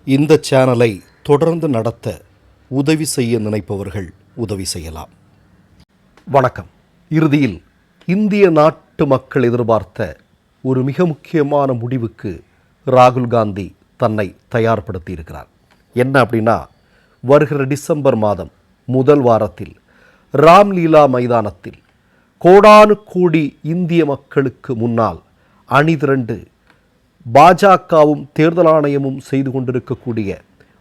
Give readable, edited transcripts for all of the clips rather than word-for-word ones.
இந்த சேனலை தொடர்ந்து நடத்த உதவி செய்ய நினைப்பவர்கள் உதவி செய்யலாம். வணக்கம். இறுதியில் இந்திய நாட்டு மக்கள் எதிர்பார்த்த ஒரு மிக முக்கியமான முடிவுக்கு ராகுல் காந்தி தன்னை தயார்படுத்தி இருக்கிறார். என்ன அப்படின்னா, வருகிற டிசம்பர் மாதம் முதல் வாரத்தில் ராம்லீலா மைதானத்தில் கோடானு கோடி இந்திய மக்களுக்கு முன்னால் அணிதிரண்டு பாஜகவும் தேர்தல் ஆணையமும் செய்து கொண்டிருக்கக்கூடிய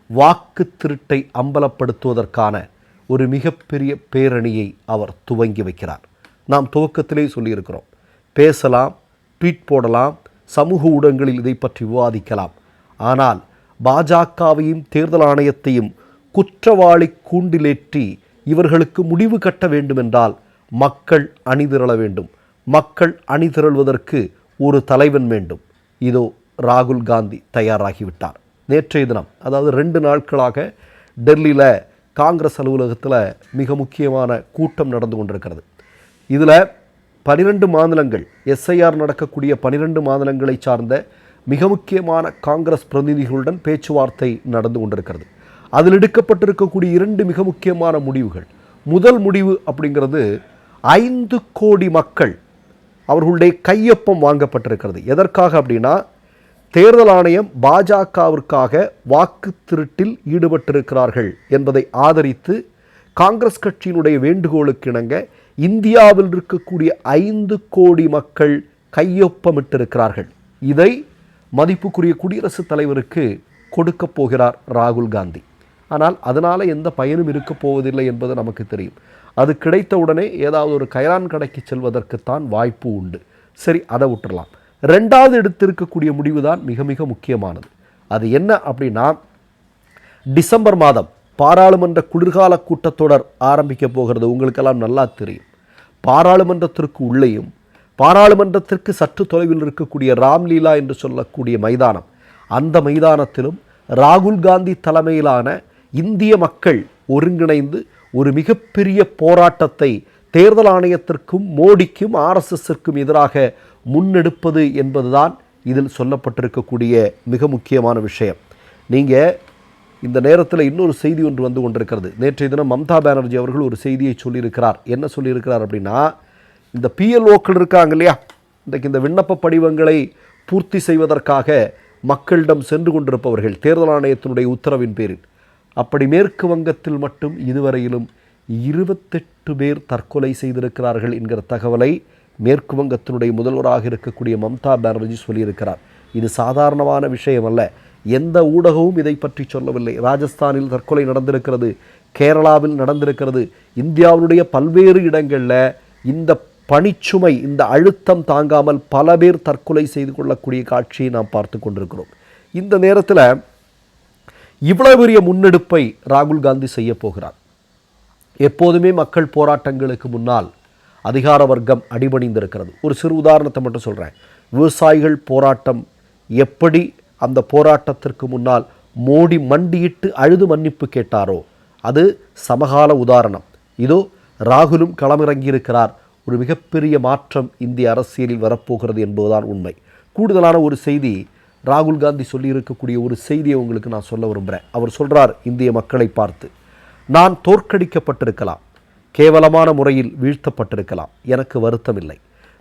வாக்கு திருட்டை அம்பலப்படுத்துவதற்கான ஒரு மிகப்பெரிய பேரணியை அவர் துவங்கி வைக்கிறார். நாம் துவக்கத்திலே சொல்லியிருக்கிறோம், பேசலாம், ட்வீட் போடலாம், சமூக ஊடகங்களில் இதை பற்றி விவாதிக்கலாம். ஆனால் பாஜகவையும் தேர்தல் ஆணையத்தையும் குற்றவாளி கூண்டிலேற்றி இவர்களுக்கு முடிவு கட்ட வேண்டுமென்றால் மக்கள் அணிதிரள வேண்டும். மக்கள் அணிதிரள்வதற்கு ஒரு தலைவன் வேண்டும். இதோ ராகுல் காந்தி தயாராகிவிட்டார். நேற்றைய தினம், அதாவது 2 நாட்களாக டெல்லியில் காங்கிரஸ் அலுவலகத்தில் மிக முக்கியமான கூட்டம் நடந்து கொண்டிருக்கிறது. இதில் 12 மாநிலங்கள், எஸ்ஐஆர் நடக்கக்கூடிய 12 மாநிலங்களை சார்ந்த மிக முக்கியமான காங்கிரஸ் பிரதிநிதிகளுடன் பேச்சுவார்த்தை நடந்து கொண்டிருக்கிறது. அதில் எடுக்கப்பட்டிருக்கக்கூடிய 2 மிக முக்கியமான முடிவுகள். முதல் முடிவு அப்படிங்கிறது 5 கோடி மக்கள் அவர்களுடைய கையொப்பம் வாங்கப்பட்டிருக்கிறது. எதற்காக அப்படின்னா, தேர்தல் ஆணையம் பாஜகவிற்காக வாக்கு திருட்டில் ஈடுபட்டிருக்கிறார்கள் என்பதை ஆதரித்து காங்கிரஸ் கட்சியினுடைய வேண்டுகோளுக்கு இணங்க இந்தியாவில் இருக்கக்கூடிய 5 கோடி மக்கள் கையொப்பமிட்டிருக்கிறார்கள். இதை மதிப்புக்குரிய குடியரசுத் தலைவருக்கு கொடுக்க போகிறார் ராகுல் காந்தி. ஆனால் அதனால் எந்த பயனும் இருக்க போவதில்லை என்பது நமக்கு தெரியும். அது கிடைத்தவுடனே ஏதாவது ஒரு கயரான் கடைக்கு செல்வதற்குத்தான் வாய்ப்பு உண்டு. சரி, அதை விட்டுறலாம். 2வது எடுத்திருக்கக்கூடிய முடிவு தான் மிக மிக முக்கியமானது. அது என்ன அப்படின்னா, டிசம்பர் மாதம் பாராளுமன்ற குளிர்கால கூட்டத்தொடர் ஆரம்பிக்க போகிறது. உங்களுக்கெல்லாம் நல்லா தெரியும். பாராளுமன்றத்திற்கு உள்ளேயும் பாராளுமன்றத்திற்கு சற்று தொலைவில் இருக்கக்கூடிய ராம்லீலா என்று சொல்லக்கூடிய மைதானம், அந்த மைதானத்திலும் ராகுல் காந்தி தலைமையிலான இந்திய மக்கள் ஒருங்கிணைந்து ஒரு மிகப்பெரிய போராட்டத்தை தேர்தல் ஆணையத்திற்கும் மோடிக்கும் ஆர்எஸ்எஸ்ஸிற்கும் எதிராக முன்னெடுப்பது என்பதுதான் இதில் சொல்லப்பட்டிருக்கக்கூடிய மிக முக்கியமான விஷயம். நீங்கள் இந்த நேரத்தில் இன்னொரு செய்தி ஒன்று வந்து கொண்டிருக்கிறது. நேற்றைய தினம் மம்தா பானர்ஜி அவர்கள் ஒரு செய்தியை சொல்லியிருக்கிறார். என்ன சொல்லியிருக்கிறார் அப்படின்னா, இந்த பிஎல்ஓக்கள் இருக்காங்க இல்லையா, இன்றைக்கு இந்த விண்ணப்ப படிவங்களை பூர்த்தி செய்வதற்காக மக்களிடம் சென்று கொண்டிருப்பவர்கள், தேர்தல் ஆணையத்தினுடைய உத்தரவின் பேரில், அப்படி மேற்கு வங்கத்தில் மட்டும் இதுவரையிலும் 28 பேர் தற்கொலை செய்திருக்கிறார்கள் என்கிற தகவலை மேற்கு வங்கத்தினுடைய முதல்வராக இருக்கக்கூடிய மம்தா பானர்ஜி சொல்லியிருக்கிறார். இது சாதாரணமான விஷயம் அல்ல. எந்த ஊடகமும் இதை பற்றி சொல்லவில்லை. ராஜஸ்தானில் தற்கொலை நடந்திருக்கிறது, கேரளாவில் நடந்திருக்கிறது. இந்தியாவுடைய பல்வேறு இடங்களில் இந்த பணிச்சுமை, இந்த அழுத்தம் தாங்காமல் பல பேர் தற்கொலை செய்து கொள்ளக்கூடிய காட்சியை நாம் பார்த்து கொண்டிருக்கிறோம். இந்த நேரத்தில் இவ்வளவு பெரிய முன்னெடுப்பை ராகுல் காந்தி செய்ய போகிறார். எப்போதுமே மக்கள் போராட்டங்களுக்கு முன்னால் அதிகார வர்க்கம் அடிபணிந்திருக்கிறது. ஒரு சிறு உதாரணத்தை மட்டும் சொல்கிறேன். விவசாயிகள் போராட்டம் எப்படி அந்த போராட்டத்திற்கு முன்னால் மோடி மண்டியிட்டு அழுது மன்னிப்பு கேட்டாரோ, அது சமகால உதாரணம். இதோ ராகுலும் களமிறங்கியிருக்கிறார். ஒரு மிகப்பெரிய மாற்றம் இந்திய அரசியலில் வரப்போகிறது என்பதுதான் உண்மை. கூடுதலான ஒரு செய்தி, ராகுல் காந்தி சொல்லியிருக்கக்கூடிய ஒரு செய்தியை உங்களுக்கு நான் சொல்ல விரும்புகிறேன். அவர் சொல்கிறார் இந்திய மக்களை பார்த்து, நான் தோற்கடிக்கப்பட்டிருக்கலாம், கேவலமான முறையில் வீழ்த்தப்பட்டிருக்கலாம், எனக்கு வருத்தமில்லை.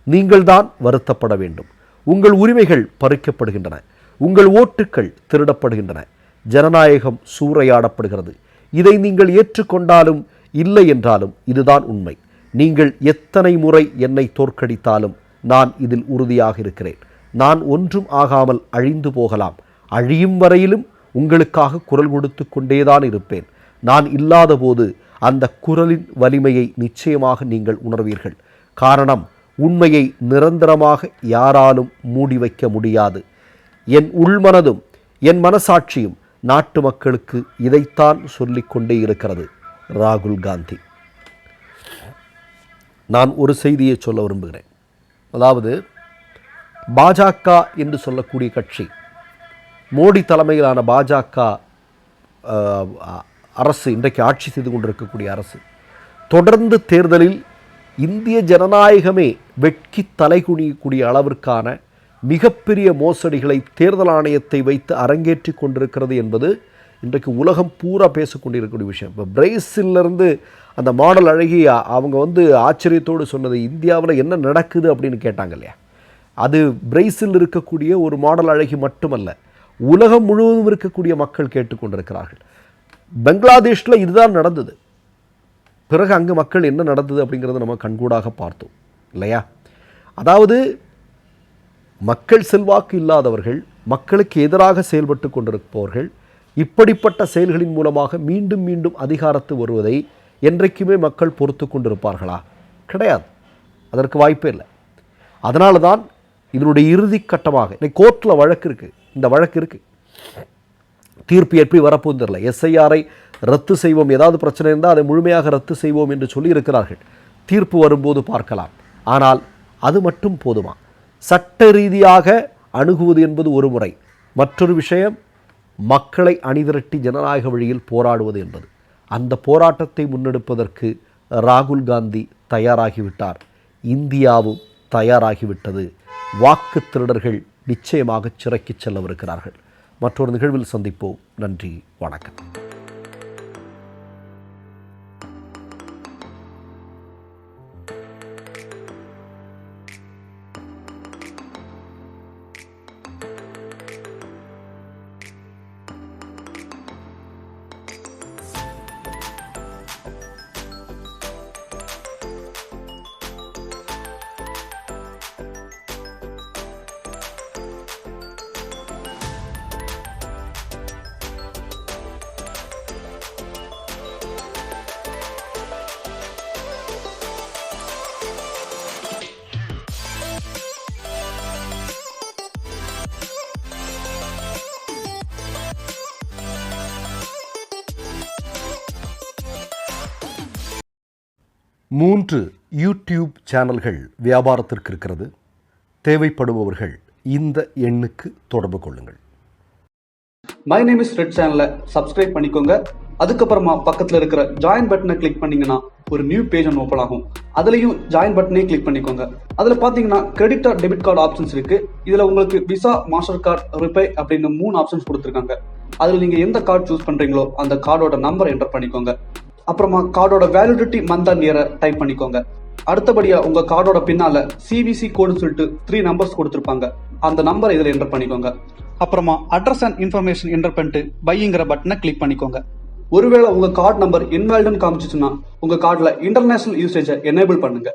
நீங்கள்தான் வருத்தப்பட வேண்டும். உங்கள் உரிமைகள் பறிக்கப்படுகின்றன, உங்கள் ஓட்டுக்கள் திருடப்படுகின்றன, ஜனநாயகம் சூறையாடப்படுகிறது. இதை நீங்கள் ஏற்றுக்கொண்டாலும் இல்லை என்றாலும் இதுதான் உண்மை. நீங்கள் எத்தனை முறை என்னை தோற்கடித்தாலும் நான் இதில் உறுதியாக இருக்கிறேன். நான் ஒன்றும் ஆகாமல் அழிந்து போகலாம். அழியும் வரையிலும் உங்களுக்காக குரல் கொடுத்து கொண்டேதான் இருப்பேன். நான் இல்லாத போது அந்த குரலின் வலிமையை நிச்சயமாக நீங்கள் உணர்வீர்கள். காரணம், உண்மையை நிரந்தரமாக யாராலும் மூடி வைக்க முடியாது. என் உள்மனதும் என் மனசாட்சியும் நாட்டு மக்களுக்கு இதைத்தான் சொல்லிக்கொண்டே இருக்கிறது. ராகுல் காந்தி. நான் ஒரு செய்தியை சொல்ல விரும்புகிறேன். அதாவது, பாஜக என்று சொல்லக்கூடிய கட்சி, மோடி தலைமையிலான பாஜக அரசு, இன்றைக்கு ஆட்சி செய்து கொண்டிருக்கக்கூடிய அரசு, தொடர்ந்து தேர்தலில் இந்திய ஜனநாயகமே வெட்கி தலைகுனியக்கூடிய அளவிற்கான மிகப்பெரிய மோசடிகளை தேர்தல் ஆணையத்தை வைத்து அரங்கேற்றி கொண்டிருக்கிறது என்பது இன்றைக்கு உலகம் பூரா பேசிக்கொண்டிருக்கக்கூடிய விஷயம். இப்போ பிரேசிலிருந்து அந்த மாடல் அழகி அவங்க ஆச்சரியத்தோடு சொன்னது, இந்தியாவில் என்ன நடக்குது அப்படின்னு கேட்டாங்க இல்லையா. அது பிரேசில் இருக்கக்கூடிய ஒரு மாடல் அழகி மட்டுமல்ல, உலகம் முழுவதும் இருக்கக்கூடிய மக்கள் கேட்டுக்கொண்டிருக்கிறார்கள். பங்களாதேஷில் இதுதான் நடந்தது. பிறகு அங்கே மக்கள் என்ன நடந்தது அப்படிங்கிறத நம்ம கண்கூடாக பார்த்தோம் இல்லையா. அதாவது மக்கள் செல்வாக்கு இல்லாதவர்கள், மக்களுக்கு எதிராக செயல்பட்டு கொண்டிருப்பவர்கள் இப்படிப்பட்ட செயல்களின் மூலமாக மீண்டும் மீண்டும் அதிகாரத்து வருவதை என்றைக்குமே மக்கள் பொறுத்து கொண்டிருப்பார்களா? கிடையாது, அதற்கு வாய்ப்பே இல்லை. அதனால தான் இதனுடைய இறுதி கட்டமாக இன்னைக்கு கோர்ட்டில் வழக்கு இருக்குது. இந்த வழக்கு இருக்குது, தீர்ப்பு எப்படி வரப்போகுது தெரியல. எஸ்ஐஆரை ரத்து செய்வோம், ஏதாவது பிரச்சனை இருந்தால் அதை முழுமையாக ரத்து செய்வோம் என்று சொல்லி இருக்கிறார்கள். தீர்ப்பு வரும்போது பார்க்கலாம். ஆனால் அது மட்டும் போதுமா? சட்ட ரீதியாக அணுகுவது என்பது ஒரு முறை, மற்றொரு விஷயம் மக்களை அணிதிரட்டி ஜனநாயக வழியில் போராடுவது என்பது. அந்த போராட்டத்தை முன்னெடுப்பதற்கு ராகுல் காந்தி தயாராகிவிட்டார், இந்தியாவும் தயாராகிவிட்டது. வாக்கு திருடர்கள் நிச்சயமாக சிறைக்கு செல்லவிருக்கிறார்கள். மற்றொரு நிகழ்வில் சந்திப்போம். நன்றி, வணக்கம். மூன்று யூடியூப் சேனல்கள் வியாபாரத்திற்கு இருக்கிறது. தேவைப்படுபவர்கள் இந்த எண்ணுக்கு தொடர்பு கொள்ளுங்கள். மை நேம் இஸ் ரெட் சேனலை சப்ஸ்கிரைப் பண்ணிக்கோங்க. அதுக்கப்புறமா பக்கத்தில் இருக்கிற ஜாயின் பட்டனை கிளிக் பண்ணீங்கன்னா ஒரு நியூ பேஜ் ஒன்று ஓப்பன் ஆகும். அதுலேயும் ஜாயின் பட்டனே கிளிக் பண்ணிக்கோங்க. அதில் பார்த்தீங்கன்னா credit R debit card options இருக்கு. இதில் உங்களுக்கு விசா, மாஸ்டர் கார்டு, ரிப்பே அப்படின்னு 3 ஆப்ஷன்ஸ் கொடுத்துருக்காங்க. அதில் நீங்கள் எந்த கார்டு சூஸ் பண்ணுறீங்களோ அந்த கார்டோட நம்பர் என்டர் பண்ணிக்கோங்க. அப்புறமா கார்டோட வேலிடிட்டி மந்த் அண்ட் இயரை டைப் பண்ணிக்கோங்க. அடுத்தபடியா உங்க கார்டோட பின்னால சிவிசி கோடுன்னு சொல்லிட்டு 3 நம்பர்ஸ் கொடுத்துருப்பாங்க. அந்த நம்பரை இதில் என்டர் பண்ணிக்கோங்க. அப்புறமா அட்ரஸ் அண்ட் இன்ஃபர்மேஷன் என்டர் பண்ணிட்டு பைங்கிற பட்டனை கிளிக் பண்ணிக்கோங்க. ஒருவேளை உங்க கார்டு நம்பர் இன்வாலிட்னு காமிச்சிச்சுன்னா உங்க கார்டுல இன்டர்நேஷனல் யூசேஜை எனேபிள் பண்ணுங்க.